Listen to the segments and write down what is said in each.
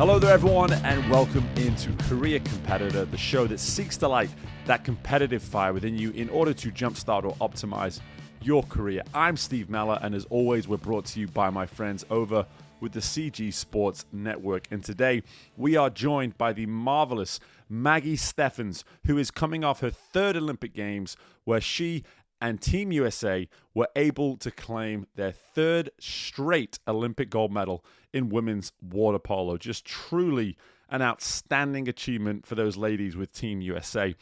Hello there, everyone, and welcome into Career Competitor, the show that seeks to light that competitive fire within you in order to jumpstart or optimize your career. I'm Steve Meller, and as always, we're brought to you by my friends over with the CG Sports Network. And today, we are joined by the marvelous Maggie Steffens, who is coming off her third Olympic Games, where she and Team USA were able to claim their third straight Olympic gold medal in women's water polo. Just truly an outstanding achievement for those ladies with Team USA.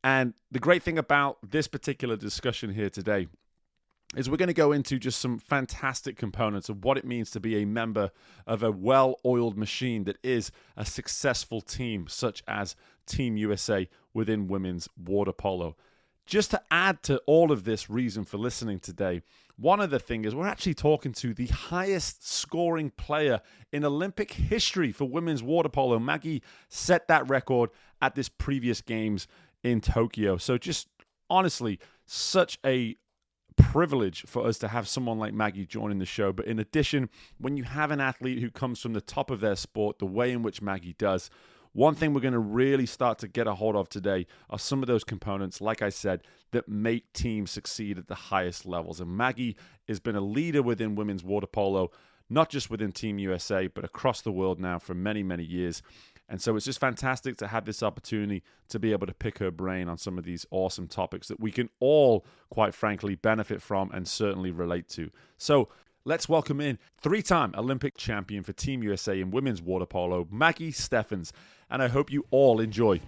And the great thing about this particular discussion here today is we're going to go into just some fantastic components of what it means to be a member of a well-oiled machine that is a successful team, such as Team USA within women's water polo. Just to add to all of this reason for listening today, one other thing is we're actually talking to the highest scoring player in Olympic history for women's water polo. Maggie set that record at this previous games in Tokyo. So just honestly, such a privilege for us to have someone like Maggie joining the show. But in addition, when you have an athlete who comes from the top of their sport, the way in which Maggie does, one thing we're going to really start to get a hold of today are some of those components, like I said, that make teams succeed at the highest levels. And Maggie has been a leader within women's water polo, not just within Team USA, but across the world now for many, many years. And so it's just fantastic to have this opportunity to be able to pick her brain on some of these awesome topics that we can all, quite frankly, benefit from and certainly relate to. So let's welcome in three-time Olympic champion for Team USA in women's water polo, Maggie Steffens, and I hope you all enjoy.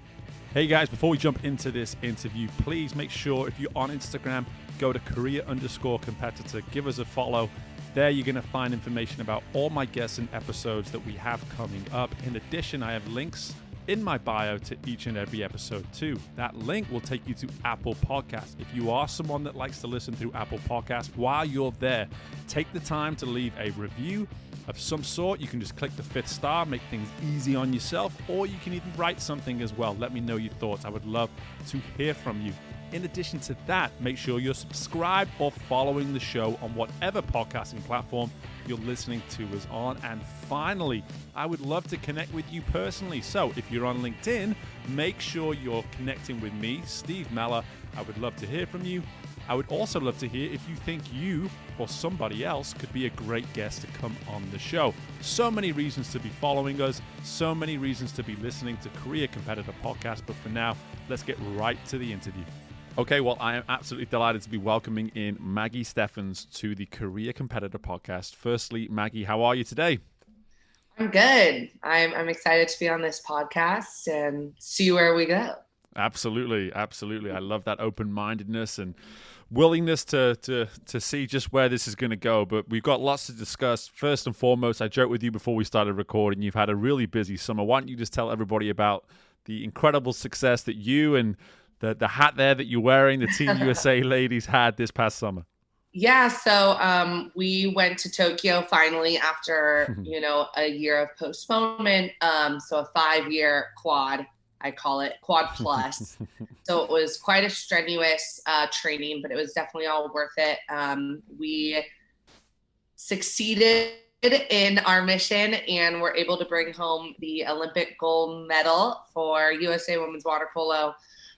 Hey guys, before we jump into this interview, please make sure if you're on Instagram, go to career_competitor, give us a follow. There you're going to find information about all my guests and episodes that we have coming up. In addition, I have links in my bio to each and every episode too. That link will take you to Apple Podcasts. If you are someone that likes to listen through Apple Podcasts, while you're there, take the time to leave a review of some sort. You can just click the 5th star, make things easy on yourself, or you can even write something as well. Let me know your thoughts. I would love to hear from you. In addition to that, make sure you're subscribed or following the show on whatever podcasting platform you're listening to us on. And finally, I would love to connect with you personally. So if you're on LinkedIn, make sure you're connecting with me, Steve Meller. I would love to hear from you. I would also love to hear if you think you or somebody else could be a great guest to come on the show. So many reasons to be following us, so many reasons to be listening to Career Competitor Podcast. But for now, let's get right to the interview. Okay, well, I am absolutely delighted to be welcoming in Maggie Steffens to the Career Competitor Podcast. Firstly, Maggie, how are you today? I'm good. I'm excited to be on this podcast and see where we go. Absolutely. I love that open-mindedness and willingness to see just where this is going to go. But we've got lots to discuss. First and foremost, I joked with you before we started recording, you've had a really busy summer. Why don't you just tell everybody about the incredible success that you and the hat there that you're wearing, the Team USA ladies had this past summer? Yeah, so we went to Tokyo finally after, a year of postponement. So a 5-year quad, I call it, quad plus. So it was quite a strenuous training, but it was definitely all worth it. We succeeded in our mission and were able to bring home the Olympic gold medal for USA Women's Water Polo.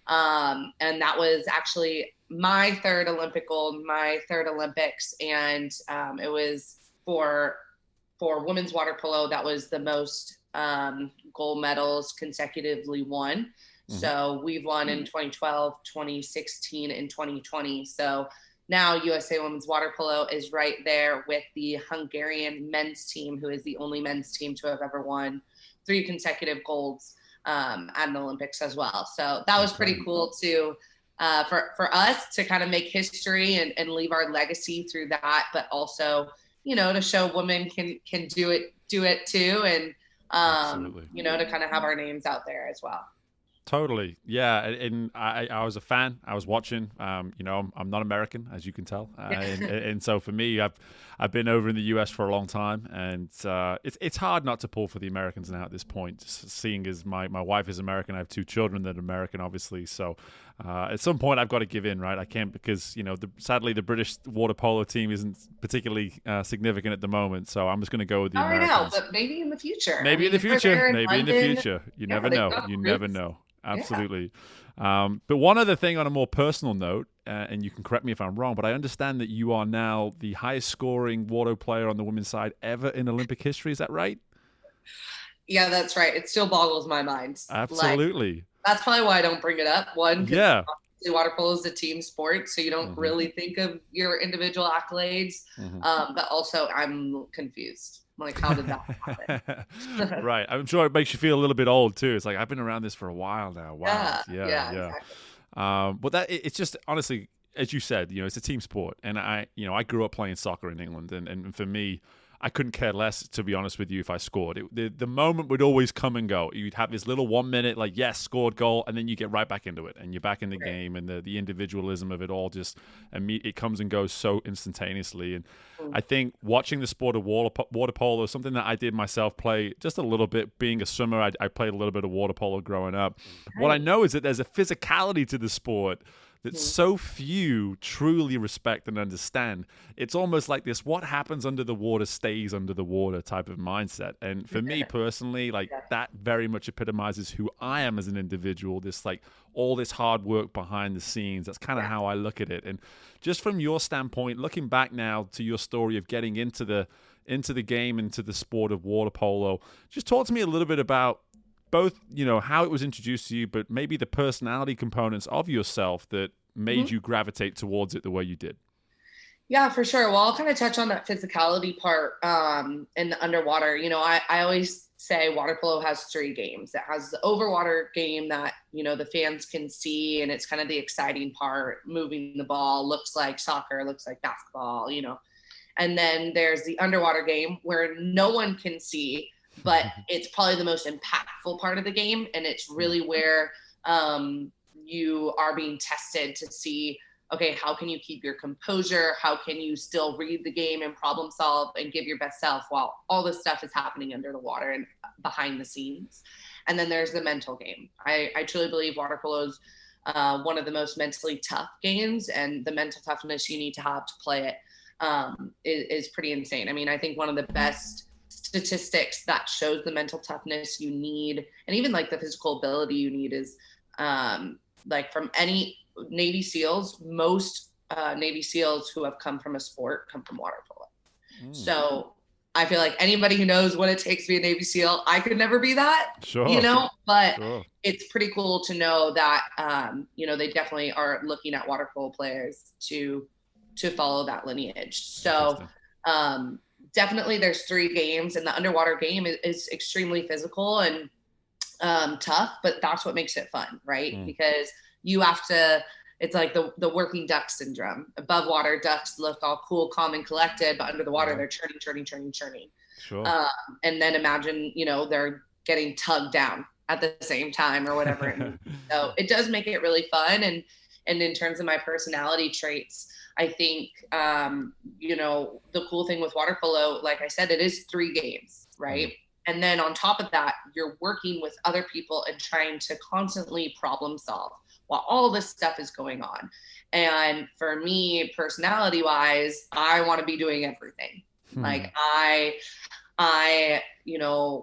And that was actually my third Olympic gold, my third Olympics. And it was for women's water polo, that was the most gold medals consecutively won. Mm-hmm. So we've won in 2012, 2016, and 2020. So now USA Women's Water Polo is right there with the Hungarian men's team, who is the only men's team to have ever won 3 consecutive golds at an Olympics as well. So that was pretty cool to for us to kind of make history and leave our legacy through that, but also, to show women can do it too. And, to kind of have our names out there as well. Totally. Yeah. And I was a fan. I was watching. I'm not American, as you can tell. And so for me, I've been over in the US for a long time. And it's hard not to pull for the Americans now at this point, seeing as my wife is American. I have two children that are American, obviously. So at some point, I've got to give in, right? I can't because, sadly, the British water polo team isn't particularly significant at the moment. So I'm just going to go with the Americans. I know, but maybe in the future. Maybe in the future. Maybe in the future. You never know. You roots. never know. Absolutely. Yeah. But one other thing on a more personal note, and you can correct me if I'm wrong, but I understand that you are now the highest scoring water player on the women's side ever in Olympic history. Is that right? Yeah, that's right. It still boggles my mind. Absolutely. That's probably why I don't bring it up. One, yeah. Water polo is a team sport, so you don't really think of your individual accolades. But also, I'm confused. Like, how did that happen? Right. I'm sure it makes you feel a little bit old too. It's like, I've been around this for a while now. Wow. Yeah. Exactly. But it's just, honestly, as you said, it's a team sport. And I grew up playing soccer in England. And for me, I couldn't care less, to be honest with you, if I scored. The moment would always come and go. You'd have this little 1 minute, like, yes, scored goal, and then you get right back into it, and you're back in the game, and the individualism of it all just, it comes and goes so instantaneously. And I think watching the sport of water polo, something that I did myself play just a little bit, being a swimmer, I played a little bit of water polo growing up. What I know is that there's a physicality to the sport that so few truly respect and understand. It's almost like this, what happens under the water stays under the water type of mindset. And for me personally, like that very much epitomizes who I am as an individual, this like all this hard work behind the scenes. That's kind of how I look at it. And just from your standpoint, looking back now to your story of getting into the game, into the sport of water polo, just talk to me a little bit about both, how it was introduced to you, but maybe the personality components of yourself that made you gravitate towards it the way you did. Yeah, for sure. Well, I'll kind of touch on that physicality part in the underwater. I always say water polo has 3 games. It has the overwater game that, the fans can see, and it's kind of the exciting part, moving the ball, looks like soccer, looks like basketball, And then there's the underwater game where no one can see, but it's probably the most impactful part of the game. And it's really where you are being tested to see, okay, how can you keep your composure? How can you still read the game and problem solve and give your best self while all this stuff is happening under the water and behind the scenes? And then there's the mental game. I truly believe water polo is one of the most mentally tough games, and the mental toughness you need to have to play it is pretty insane. I mean, I think one of the best statistics that shows the mental toughness you need, and even like the physical ability you need, is like from any Navy SEALs, most Navy SEALs who have come from a sport come from water polo. So I feel like anybody who knows what it takes to be a Navy SEAL, I could never be that, but it's pretty cool to know that, they definitely are looking at water polo players to follow that lineage. So, definitely there's 3 games, and the underwater game is extremely physical and tough, but that's what makes it fun, right? Because you have to, it's like the working duck syndrome. Above water, ducks look all cool, calm, and collected, but under the water, they're churning. Sure. And then imagine, they're getting tugged down at the same time or whatever. So it does make it really fun. And in terms of my personality traits, I think, the cool thing with water polo, like I said, it is 3 games, right? And then on top of that, you're working with other people and trying to constantly problem solve while all this stuff is going on. And for me, personality wise, I want to be doing everything. Like I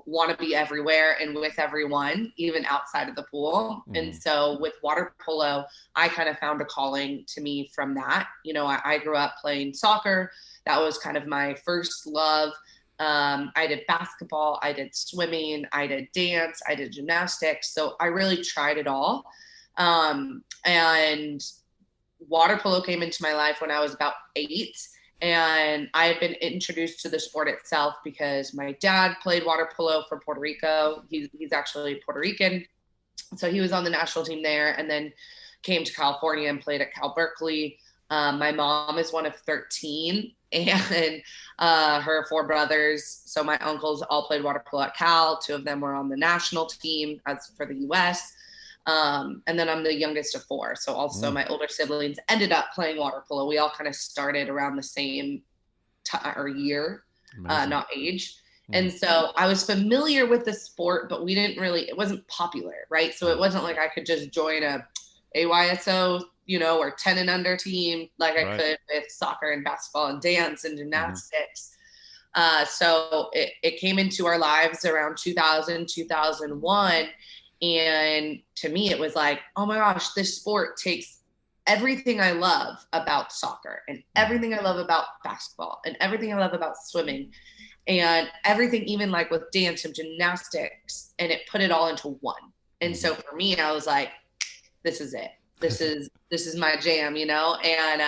want to be everywhere and with everyone, even outside of the pool. And so with water polo, I kind of found a calling to me from that. I grew up playing soccer. That was kind of my first love. I did basketball, I did swimming, I did dance, I did gymnastics. So I really tried it all. And water polo came into my life when I was about 8. And I had been introduced to the sport itself because my dad played water polo for Puerto Rico. He's actually Puerto Rican. So he was on the national team there, and then came to California and played at Cal Berkeley. My mom is one of 13, and her 4 brothers. So my uncles all played water polo at Cal. 2 of them were on the national team as for the U.S. And then I'm the youngest of four. So also my older siblings ended up playing water polo. We all kind of started around the same year, not age. And so I was familiar with the sport, but it wasn't popular, right? So it wasn't like I could just join a AYSO, or 10 and under team like I could with soccer and basketball and dance and gymnastics. So it came into our lives around 2000, 2001. And to me, it was like, oh my gosh, this sport takes everything I love about soccer and everything I love about basketball and everything I love about swimming and everything, even like with dance and gymnastics, and it put it all into one. And so for me, I was like, this is it. This is my jam, and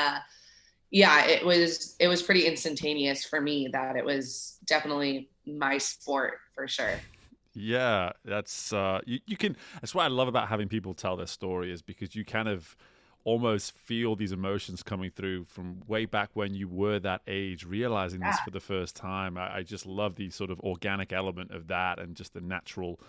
it was pretty instantaneous for me that it was definitely my sport for sure. Yeah, that's that's what I love about having people tell their story, is because you kind of almost feel these emotions coming through from way back when you were that age, realizing this for the first time. I just love the sort of organic element of that and just the natural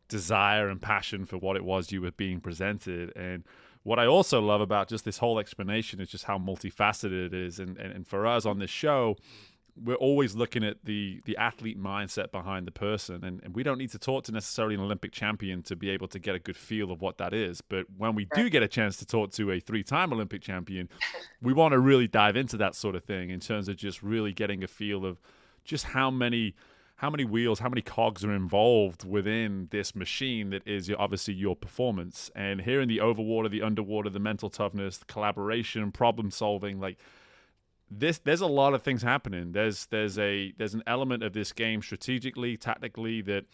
desire and passion for what it was you were being presented. And what I also love about just this whole explanation is just how multifaceted it is. And for us on this show, we're always looking at the athlete mindset behind the person. And we don't need to talk to necessarily an Olympic champion to be able to get a good feel of what that is. But when we do get a chance to talk to a 3-time Olympic champion, we want to really dive into that sort of thing in terms of just really getting a feel of just how many wheels, how many cogs are involved within this machine that is obviously your performance. And here in the overwater, the underwater, the mental toughness, the collaboration, problem solving, like there's a lot of things happening. There's an element of this game strategically, tactically, that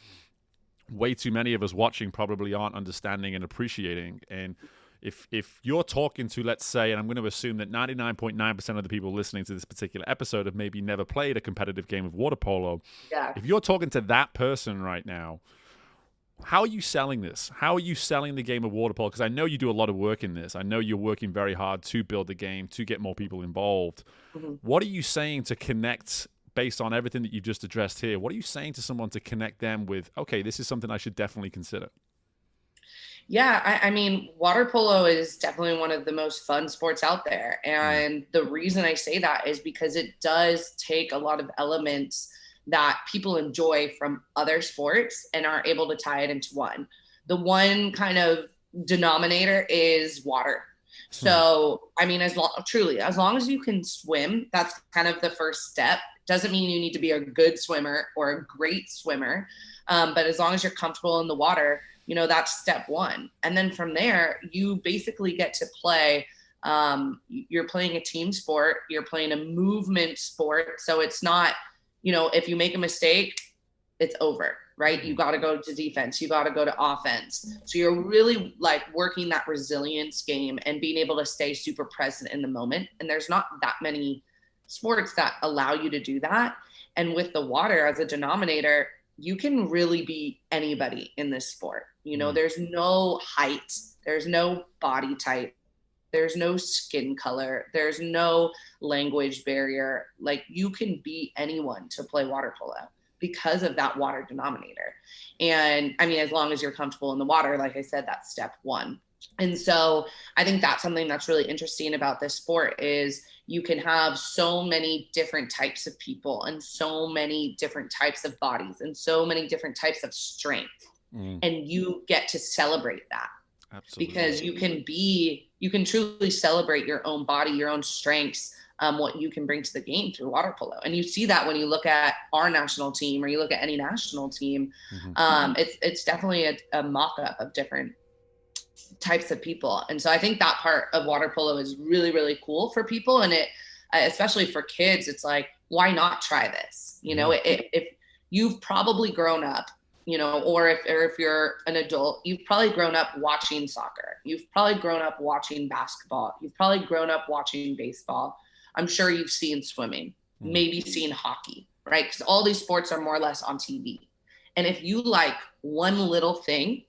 way too many of us watching probably aren't understanding and appreciating. And if you're talking to, let's say, and I'm going to assume that 99.9% of the people listening to this particular episode have maybe never played a competitive game of water polo. Yeah. If you're talking to that person right now, how are you selling this? How are you selling the game of water polo? Because I know you do a lot of work in this. I know you're working very hard to build the game, to get more people involved. What are you saying to connect, based on everything that you've just addressed here? What are you saying to someone to connect them with, okay, this is something I should definitely consider? Yeah, I mean, water polo is definitely one of the most fun sports out there. And the reason I say that is because it does take a lot of elements that people enjoy from other sports and are able to tie it into one. The one kind of denominator is water. So, I mean, as long as you can swim, that's kind of the first step. Doesn't mean you need to be a good swimmer or a great swimmer. But as long as you're comfortable in the water, that's step one. And then from there, you basically get to play. You're playing a team sport. You're playing a movement sport. So it's not, if you make a mistake, it's over, right? You got to go to defense. You got to go to offense. So you're really like working that resilience game and being able to stay super present in the moment. And there's not that many sports that allow you to do that. And with the water as a denominator, you can really be anybody in this sport. There's no height, there's no body type, there's no skin color, there's no language barrier. Like, you can be anyone to play water polo because of that water denominator. And I mean, as long as you're comfortable in the water, like I said, that's step one. And so I think that's something that's really interesting about this sport is you can have so many different types of people and so many different types of bodies and so many different types of strength. And you get to celebrate that. Absolutely. Because you can truly celebrate your own body, your own strengths, what you can bring to the game through water polo. And you see that when you look at our national team or you look at any national team. It's definitely a mock-up of different types of people. And so I think that part of water polo is really, really cool for people. And it, especially for kids, it's like, why not try this? If you've probably grown up, or if you're an adult, you've probably grown up watching soccer. You've probably grown up watching basketball. You've probably grown up watching baseball. I'm sure you've seen swimming, maybe seen hockey, right? Because all these sports are more or less on TV. And if you like one little thing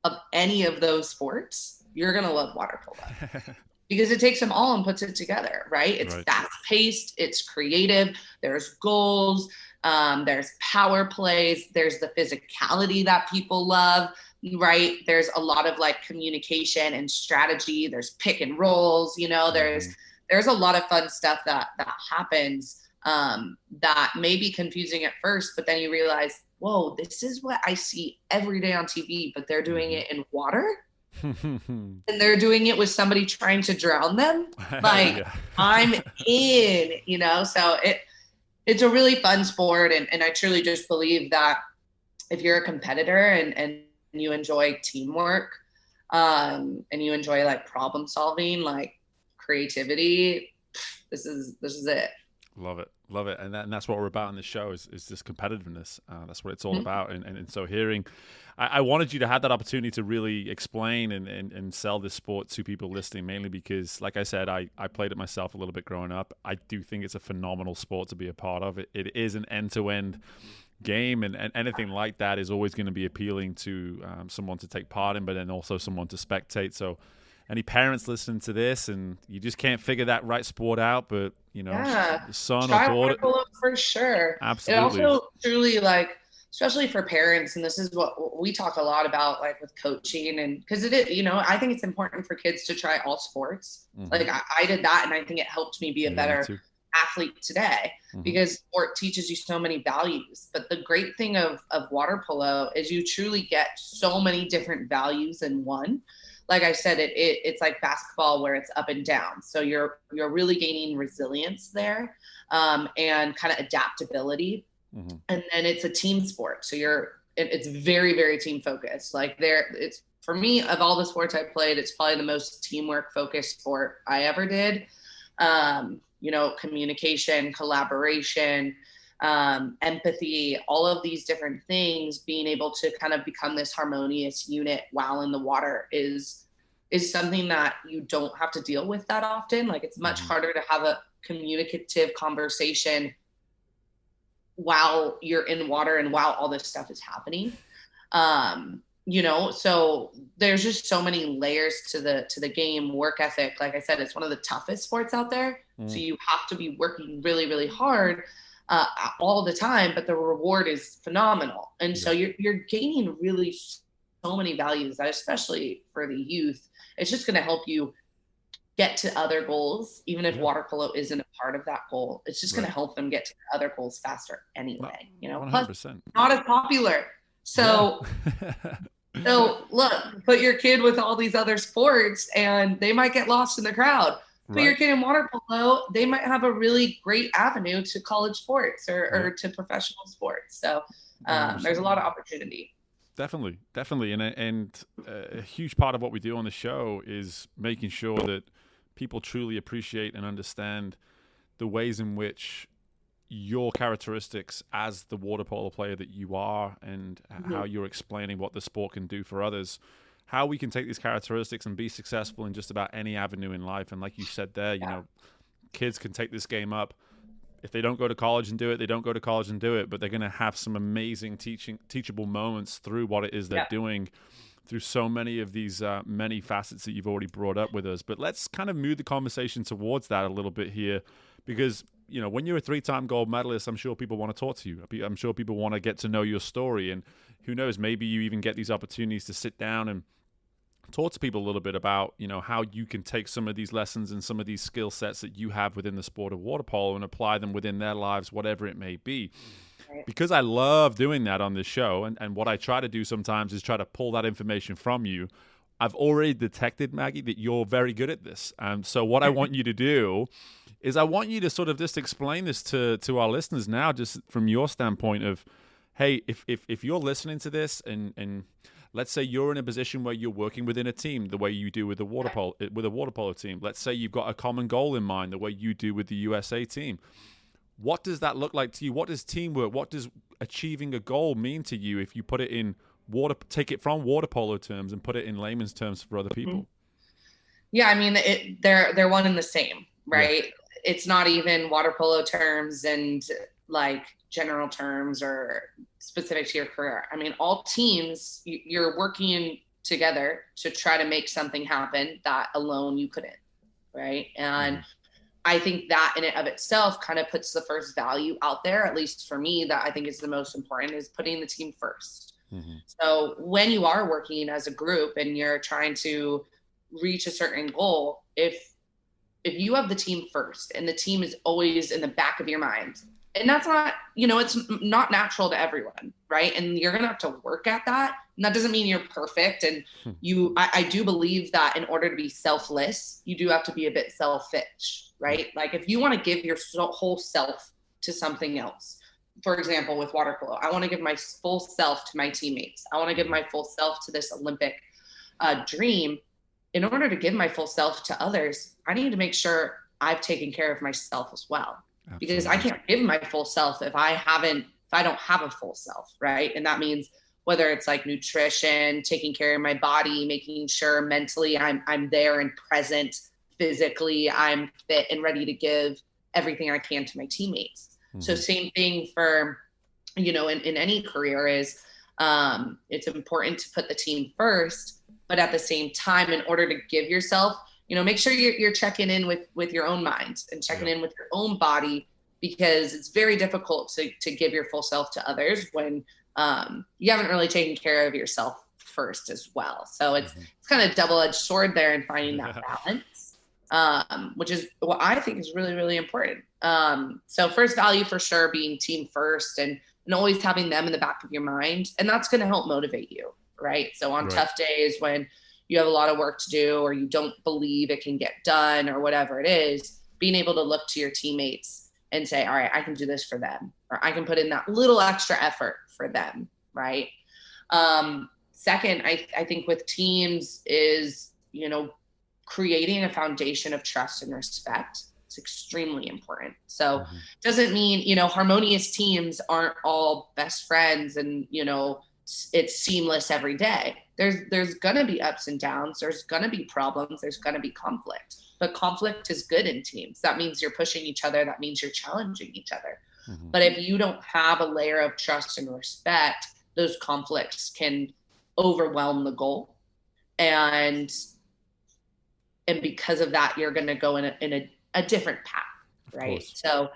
of any of those sports, you're going to love water polo because it takes them all and puts it together, right? It's fast paced, it's creative, there's goals, there's power plays, there's the physicality that people love, right? There's a lot of like communication and strategy. There's pick and rolls, there's a lot of fun stuff that happens that may be confusing at first, but then you realize, whoa, this is what I see every day on TV, but they're doing it in water. And they're doing it with somebody trying to drown them. Like, yeah. I'm in, so it's a really fun sport. And I truly just believe that if you're a competitor and you enjoy teamwork, and you enjoy like problem solving, like creativity, this is it. Love it. And that's what we're about in this show is this competitiveness. That's what it's all about. And so I wanted you to have that opportunity to really explain and sell this sport to people listening, mainly because, like I said, I played it myself a little bit growing up. I do think it's a phenomenal sport to be a part of. It is an end-to-end game, and anything like that is always going to be appealing to someone to take part in, but then also someone to spectate. So any parents listening to this and you just can't figure that right sport out, but son or daughter, for sure. Absolutely. It also truly, like, especially for parents, and this is what we talk a lot about, like with coaching, and because it is, I think it's important for kids to try all sports. Like I did that, and I think it helped me be a better athlete today, because sport teaches you so many values. But the great thing of water polo is you truly get so many different values in one. Like I said, it's like basketball where it's up and down. So you're really gaining resilience there, and kind of adaptability. And then it's a team sport. So it's very, very team focused. Like it's, for me, of all the sports I played, it's probably the most teamwork focused sport I ever did. Communication, collaboration, empathy, all of these different things, being able to kind of become this harmonious unit while in the water is something that you don't have to deal with that often. Like, it's much harder to have a communicative conversation while you're in water and while all this stuff is happening. So there's just so many layers to the game. Work ethic, like I said, it's one of the toughest sports out there. So you have to be working really, really hard all the time, but the reward is phenomenal. And so you're gaining really so many values that, especially for the youth, it's just going to help you get to other goals, even if water polo isn't a part of that goal. It's just going to help them get to other goals faster anyway. 100%. Plus, not as popular. So, so look, put your kid with all these other sports, and they might get lost in the crowd. Put your kid in water polo, they might have a really great avenue to college sports or to professional sports. So there's a lot of opportunity. Definitely. And a huge part of what we do on the show is making sure that people truly appreciate and understand the ways in which your characteristics as the water polo player that you are, and how you're explaining what the sport can do for others, how we can take these characteristics and be successful in just about any avenue in life. And like you said there, kids can take this game up. If they don't go to college and do it, they don't go to college and do it, but they're going to have some amazing teachable moments through what it is they're doing, through so many of these many facets that you've already brought up with us. But let's kind of move the conversation towards that a little bit here, because when you're a 3-time gold medalist, I'm sure people want to talk to you. I'm sure people want to get to know your story, and who knows, maybe you even get these opportunities to sit down and talk to people a little bit about, how you can take some of these lessons and some of these skill sets that you have within the sport of water polo and apply them within their lives, whatever it may be. Because I love doing that on this show, and what I try to do sometimes is try to pull that information from you. I've already detected, Maggie, that you're very good at this. So what I want you to do is I want you to sort of just explain this to our listeners now, just from your standpoint of, hey, if you're listening to this and let's say you're in a position where you're working within a team the way you do with a water polo team. Let's say you've got a common goal in mind the way you do with the USA team. What does that look like to you? What does teamwork, what does achieving a goal mean to you if you put it in take it from water polo terms and put it in layman's terms for other people? Yeah, I mean, they're one and the same, right? Yeah. It's not even water polo terms and like general terms or specific to your career. I mean, all teams, you're working together to try to make something happen that alone you couldn't, right? And I think that in and of itself kind of puts the first value out there, at least for me, that I think is the most important, is putting the team first. Mm-hmm. So when you are working as a group and you're trying to reach a certain goal, if you have the team first and the team is always in the back of your mind, and that's not, it's not natural to everyone, right? And you're going to have to work at that. And that doesn't mean you're perfect. And I do believe that in order to be selfless, you do have to be a bit selfish, right? Like if you want to give your whole self to something else, for example, with water polo, I want to give my full self to my teammates. I want to give my full self to this Olympic dream. In order to give my full self to others, I need to make sure I've taken care of myself as well. Absolutely. Because I can't give my full self if I don't have a full self, right? And that means whether it's like nutrition, taking care of my body, making sure mentally I'm there and present, physically I'm fit and ready to give everything I can to my teammates. Mm-hmm. So same thing for, in any career is it's important to put the team first, but at the same time, in order to give yourself, make sure you're checking in with your own mind and checking in with your own body, because it's very difficult to give your full self to others when you haven't really taken care of yourself first as well. So it's kind of a double-edged sword there in finding that balance, which is what I think is really, really important. So first value for sure being team first and always having them in the back of your mind. And that's going to help motivate you, right? So on tough days when you have a lot of work to do or you don't believe it can get done or whatever it is, being able to look to your teammates and say, all right, I can do this for them, or I can put in that little extra effort for them, right? Second, I think with teams is, creating a foundation of trust and respect. It's extremely important. So doesn't mean, harmonious teams aren't all best friends and, it's seamless every day. There's going to be ups and downs. There's going to be problems. There's going to be conflict. But conflict is good in teams. That means you're pushing each other. That means you're challenging each other. But if you don't have a layer of trust and respect, those conflicts can overwhelm the goal. And because of that, you're going to go in a different path, right? So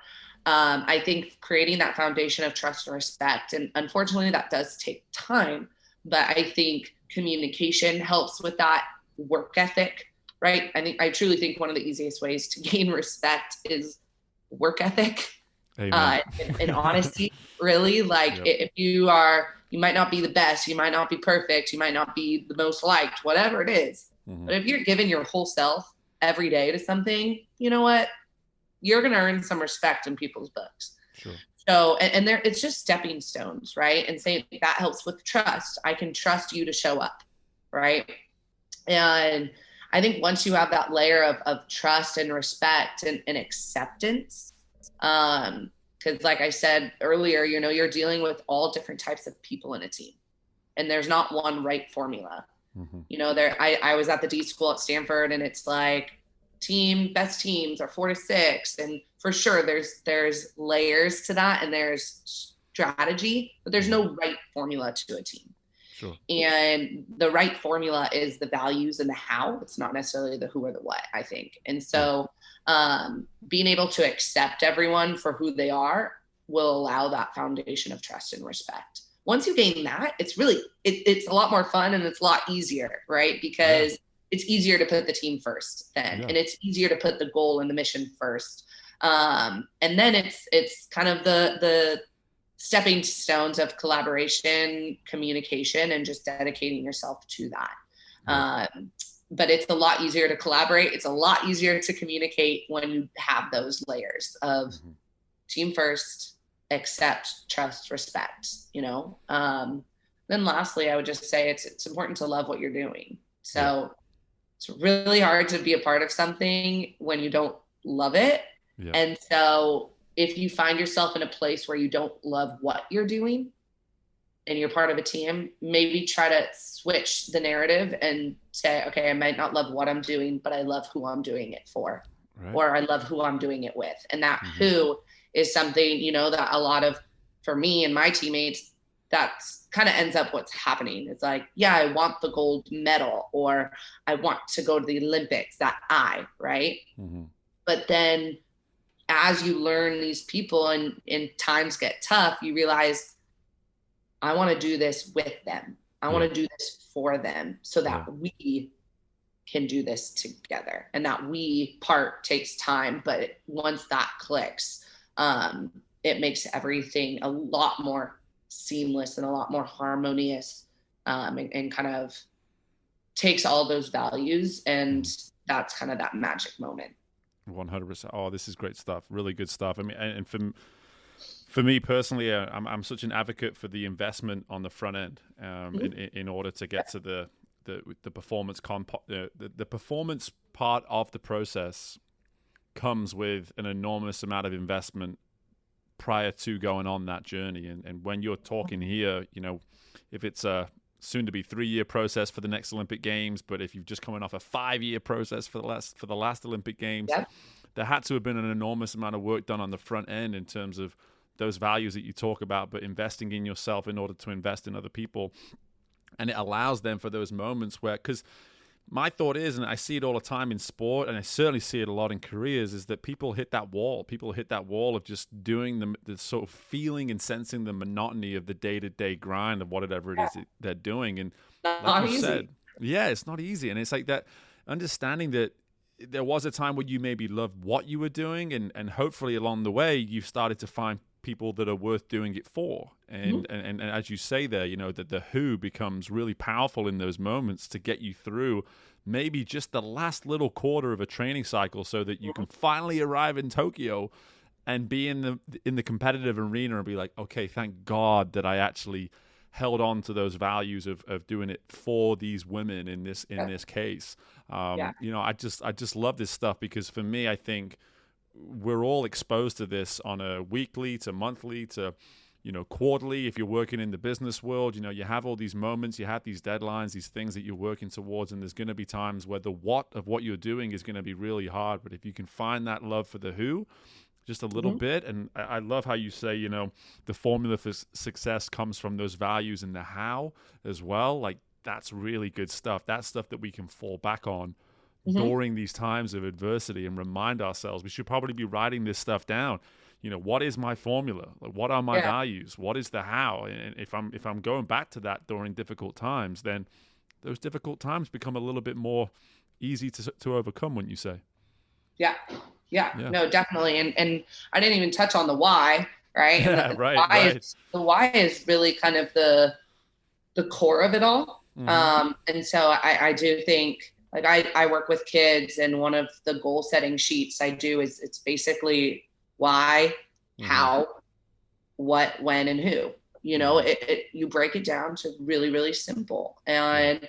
I think creating that foundation of trust and respect, and unfortunately that does take time, but I think communication helps with that, work ethic, right? I truly think one of the easiest ways to gain respect is work ethic, and honesty, really. Like if you might not be the best, you might not be perfect, you might not be the most liked, whatever it is. But if you're giving your whole self every day to something, you know what? You're going to earn some respect in people's books. Sure. So, and there, it's just stepping stones, right? And saying that helps with trust. I can trust you to show up, right? And I think once you have that layer of trust and respect and acceptance, because like I said earlier, you're dealing with all different types of people in a team, and there's not one right formula. I was at the D school at Stanford, and it's like best teams are 4 to 6. And for sure there's layers to that and there's strategy, but there's no right formula to a team. Sure. And the right formula is the values and the how. It's not necessarily the who or the what, I think. And so being able to accept everyone for who they are will allow that foundation of trust and respect. Once you gain that, it's really, it's a lot more fun and it's a lot easier, right? Because it's easier to put the team first then, and it's easier to put the goal and the mission first. And then it's kind of the stepping stones of collaboration, communication, and just dedicating yourself to that. But it's a lot easier to collaborate. It's a lot easier to communicate when you have those layers of team first, accept, trust, respect, Then lastly, I would just say it's important to love what you're doing. So it's really hard to be a part of something when you don't love it. Yeah. And so if you find yourself in a place where you don't love what you're doing and you're part of a team, maybe try to switch the narrative and say, okay, I might not love what I'm doing, but I love who I'm doing it for, or I love who I'm doing it with. And that who is something, that a lot of, for me and my teammates, that's kind of ends up what's happening. It's like, yeah, I want the gold medal, or I want to go to the Olympics, right? But then as you learn these people and times get tough, you realize I want to do this with them. I want to do this for them so Yeah. that we can do this together. And that we part takes time, but once that clicks, it makes everything a lot more seamless and a lot more harmonious, and kind of takes all those values, and that's kind of that magic moment. 100%. Oh, this is great stuff. Really good stuff. I mean, and for me personally, I'm such an advocate for the investment on the front end, in order to get to the performance the performance part of the process comes with an enormous amount of investment prior to going on that journey. And when you're talking here, if it's a soon to be 3-year process for the next Olympic Games, but if you've just coming off a 5-year process for the last Olympic Games, Yep. there had to have been an enormous amount of work done on the front end in terms of those values that you talk about, but investing in yourself in order to invest in other people. And it allows them for those moments where, because my thought is, and I see it all the time in sport, and I certainly see it a lot in careers, is that people hit that wall. People hit that wall of just doing the sort of feeling and sensing the monotony of the day-to-day grind of whatever it is they're doing. And like you said, it's not easy. And it's like that understanding that there was a time where you maybe loved what you were doing, and hopefully along the way you've started to find people that are worth doing it for. And as you say there, that the who becomes really powerful in those moments to get you through maybe just the last little quarter of a training cycle, so that you can finally arrive in Tokyo and be in the competitive arena and be like, okay, thank God that I actually held on to those values of doing it for these women in this case. I just love this stuff, because for me, I think we're all exposed to this on a weekly to monthly to, quarterly. If you're working in the business world, you have all these moments, you have these deadlines, these things that you're working towards, and there's going to be times where the what of what you're doing is going to be really hard. But if you can find that love for the who, just a little bit. And I love how you say, the formula for success comes from those values and the how as well. Like, that's really good stuff. That's stuff that we can fall back on during these times of adversity and remind ourselves we should probably be writing this stuff down. What is my formula? Like, what are my values? What is the how? And if I'm going back to that during difficult times, then those difficult times become a little bit more easy to overcome, wouldn't you say? Yeah. No, definitely. And I didn't even touch on the why, right? Yeah, and right. The why is really kind of the core of it all. And so I do think, like, I work with kids, and one of the goal setting sheets I do is it's basically why, how, what, when, and who. You break it down to really, really simple. And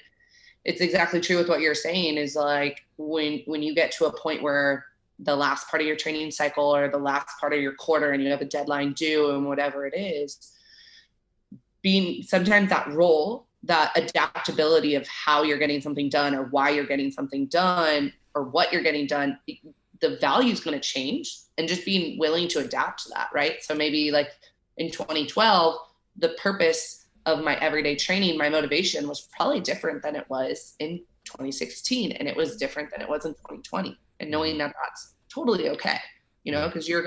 it's exactly true with what you're saying, is like when you get to a point where the last part of your training cycle or the last part of your quarter and you have a deadline due and whatever it is, being sometimes that role, that adaptability of how you're getting something done or why you're getting something done or what you're getting done, the value is going to change, and just being willing to adapt to that. Right. So maybe like in 2012, the purpose of my everyday training, my motivation was probably different than it was in 2016. And it was different than it was in 2020. And knowing that that's totally okay, because your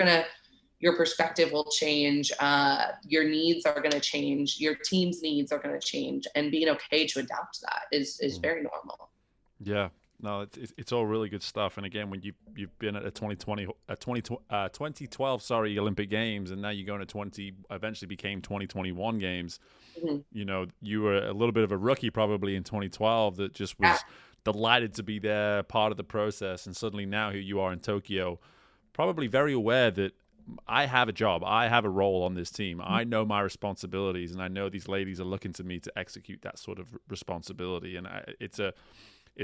perspective will change. Your needs are going to change. Your team's needs are going to change, and being okay to adapt to that is very normal. Yeah. No, it's all really good stuff. And again, when you've been at a 2012 Olympic Games, and now you're going to eventually became 2021 Games, you were a little bit of a rookie probably in 2012 that just was delighted to be there, part of the process. And suddenly now here you are in Tokyo, probably very aware that I have a job, I have a role on this team. I know my responsibilities, and I know these ladies are looking to me to execute that sort of responsibility. And it's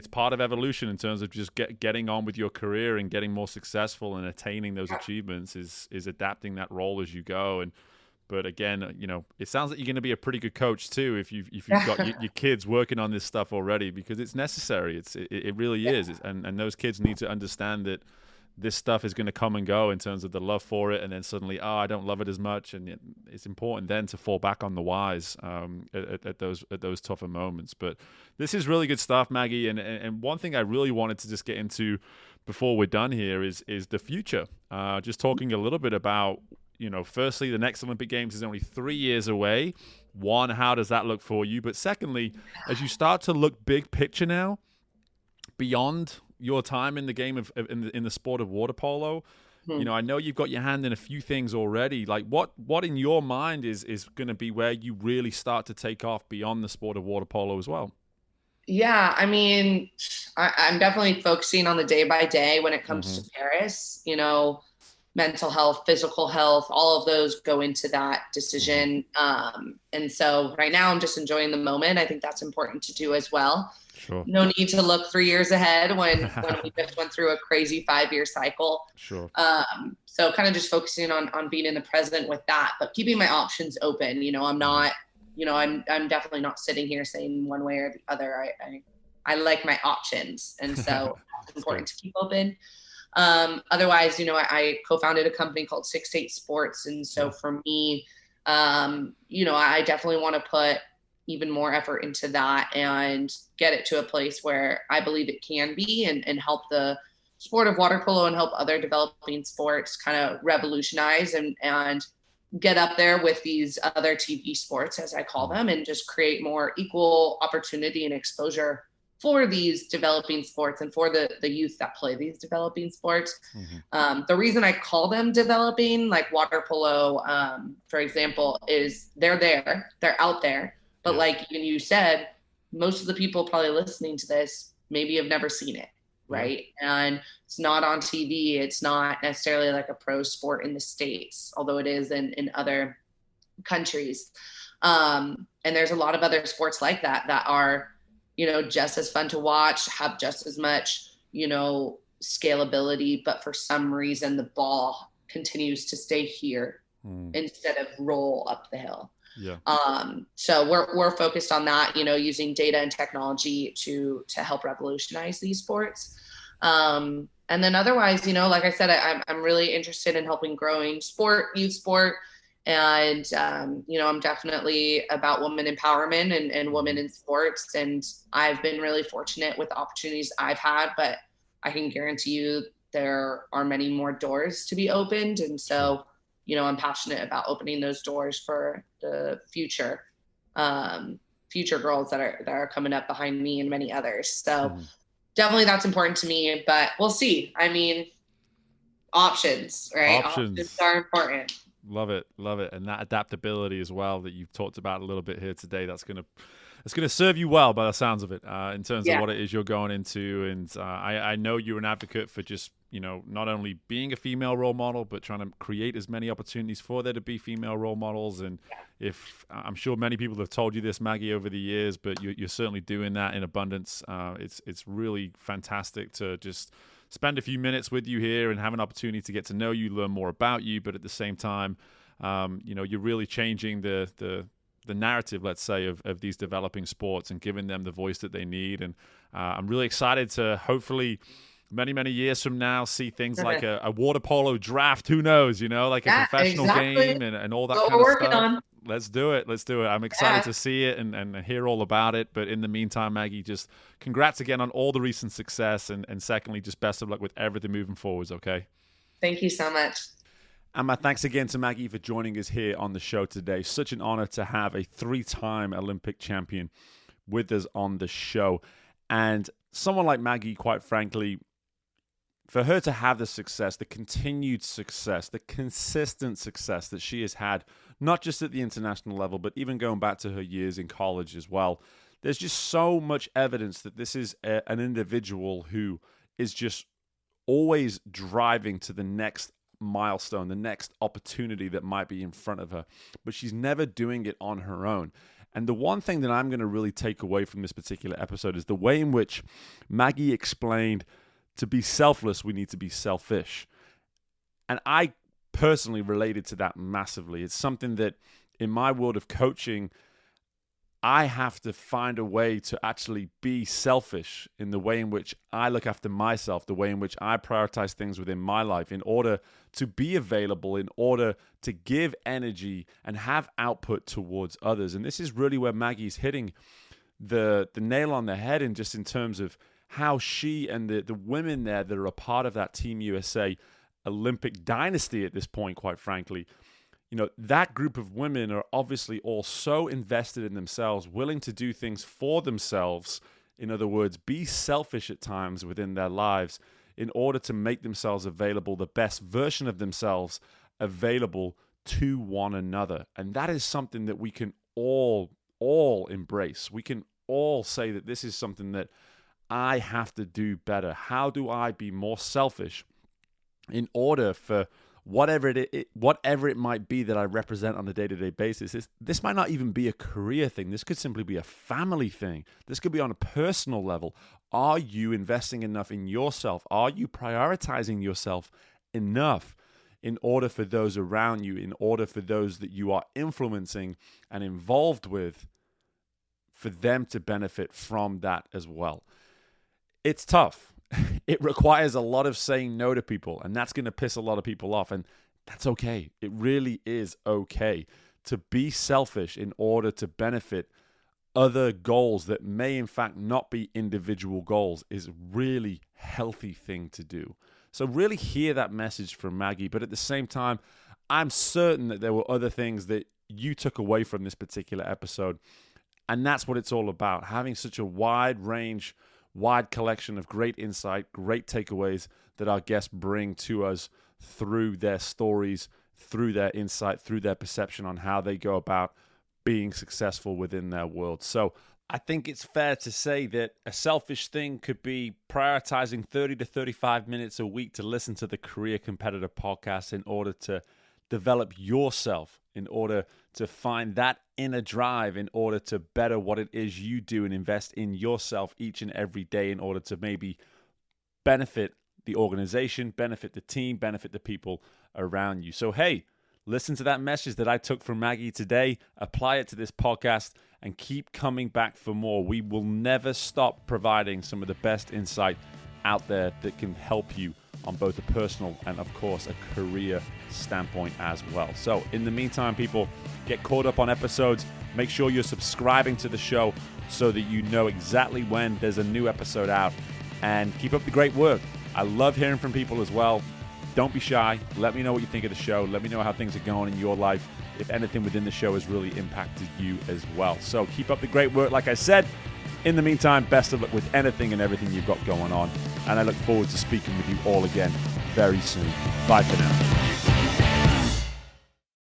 part of evolution in terms of just getting on with your career and getting more successful and attaining those achievements is adapting that role as you go. But again, it sounds like you're going to be a pretty good coach too if you've got your kids working on this stuff already, because it's necessary. It really is. And those kids need to understand that this stuff is going to come and go in terms of the love for it, and then suddenly, I don't love it as much. And it's important then to fall back on the whys at those tougher moments. But this is really good stuff, Maggie. And one thing I really wanted to just get into before we're done here is the future. Just talking a little bit about, firstly, the next Olympic Games is only 3 years away. one, how does that look for you? But secondly, as you start to look big picture now, beyond your time in the game of in the sport of water polo, you know, I know you've got your hand in a few things already. Like what in your mind is going to be where you really start to take off beyond the sport of water polo as well? Yeah, I mean, I'm definitely focusing on the day by day when it comes to Paris. You know, mental health, physical health, all of those go into that decision. And so right now I'm just enjoying the moment. I think that's important to do as well. Sure. No need to look 3 years ahead when we just went through a crazy 5-year cycle. Sure. So kind of just focusing on being in the present with that, but keeping my options open. You know, I'm not, you know, I'm definitely not sitting here saying one way or the other. I like my options. And so it's important to keep open. Otherwise, you know, I co-founded a company called 6-8 Sports. And so for me, you know, I definitely want to put even more effort into that and get it to a place where I believe it can be and help the sport of water polo and help other developing sports kind of revolutionize and get up there with these other TV sports, as I call them, and just create more equal opportunity and exposure for these developing sports and for the youth that play these developing sports. The reason I call them developing, like water polo, for example, is they're out there. But like even you said, most of the people probably listening to this maybe have never seen it, right? And it's not on TV. It's not necessarily like a pro sport in the States, although it is in other countries. And there's a lot of other sports like that are, you know, just as fun to watch, have just as much, you know, scalability, but for some reason the ball continues to stay here instead of roll up the hill. So we're focused on that, you know, using data and technology to help revolutionize these sports. And then otherwise, you know, like I said, I'm really interested in helping growing youth sport. And, you know, I'm definitely about women empowerment and women in sports. And I've been really fortunate with the opportunities I've had, but I can guarantee you there are many more doors to be opened. And so, you know, I'm passionate about opening those doors for the future girls that are coming up behind me and many others. So definitely that's important to me, but we'll see. I mean, options, right? Options are important. Love it. And that adaptability as well that you've talked about a little bit here today, that's going to serve you well by the sounds of it, in terms of what it is you're going into. And I know you're an advocate for just, you know, not only being a female role model, but trying to create as many opportunities for there to be female role models. And if I'm sure many people have told you this, Maggie, over the years, but you're certainly doing that in abundance. It's really fantastic to just spend a few minutes with you here and have an opportunity to get to know you, learn more about you. But at the same time, you know, you're really changing the narrative, let's say, of these developing sports and giving them the voice that they need. And I'm really excited to hopefully many years from now see things like a water polo draft. Who knows, you know, like a professional game and all that kind of stuff. On. Let's do it. I'm excited to see it and hear all about it. But in the meantime, Maggie, just congrats again on all the recent success. And secondly, just best of luck with everything moving forwards, okay? Thank you so much. And my thanks again to Maggie for joining us here on the show today. Such an honor to have a 3-time Olympic champion with us on the show. And someone like Maggie, quite frankly, for her to have the success, the continued success, the consistent success that she has had, not just at the international level, but even going back to her years in college as well, there's just so much evidence that this is an individual who is just always driving to the next milestone, the next opportunity that might be in front of her, but she's never doing it on her own. And the one thing that I'm going to really take away from this particular episode is the way in which Maggie explained to be selfless, we need to be selfish. And I personally related to that massively. It's something that in my world of coaching, I have to find a way to actually be selfish in the way in which I look after myself, the way in which I prioritize things within my life in order to be available, in order to give energy and have output towards others. And this is really where Maggie's hitting the nail on the head, in just in terms of how she and the women there that are a part of that Team USA Olympic dynasty at this point, quite frankly, that group of women are obviously all so invested in themselves, willing to do things for themselves. In other words, be selfish at times within their lives in order to make themselves available, the best version of themselves available to one another. And that is something that we can all embrace. We can all say that this is something that I have to do better. How do I be more selfish in order for whatever it might be that I represent on a day-to-day basis? This might not even be a career thing. This could simply be a family thing. This could be on a personal level. Are you investing enough in yourself? Are you prioritizing yourself enough in order for those around you, in order for those that you are influencing and involved with, for them to benefit from that as well? It's tough. It requires a lot of saying no to people, and that's going to piss a lot of people off, and that's okay. It really is okay to be selfish in order to benefit other goals that may in fact not be individual goals is a really healthy thing to do. So really hear that message from Maggie, but at the same time, I'm certain that there were other things that you took away from this particular episode, and that's what it's all about, having such a wide range, wide collection of great insight, great takeaways that our guests bring to us through their stories, through their insight, through their perception on how they go about being successful within their world. So I think it's fair to say that a selfish thing could be prioritizing 30 to 35 minutes a week to listen to the Career Competitor podcast in order to develop yourself, in order to find that inner drive, in order to better what it is you do and invest in yourself each and every day in order to maybe benefit the organization, benefit the team, benefit the people around you. So, hey, listen to that message that I took from Maggie today, apply it to this podcast, and keep coming back for more. We will never stop providing some of the best insight out there that can help you on both a personal and, of course, a career standpoint as well. So in the meantime, people, get caught up on episodes. Make sure you're subscribing to the show so that you know exactly when there's a new episode out. And keep up the great work. I love hearing from people as well. Don't be shy. Let me know what you think of the show. Let me know how things are going in your life. If anything within the show has really impacted you as well. So keep up the great work. Like I said, in the meantime, best of luck with anything and everything you've got going on. And I look forward to speaking with you all again very soon. Bye for now.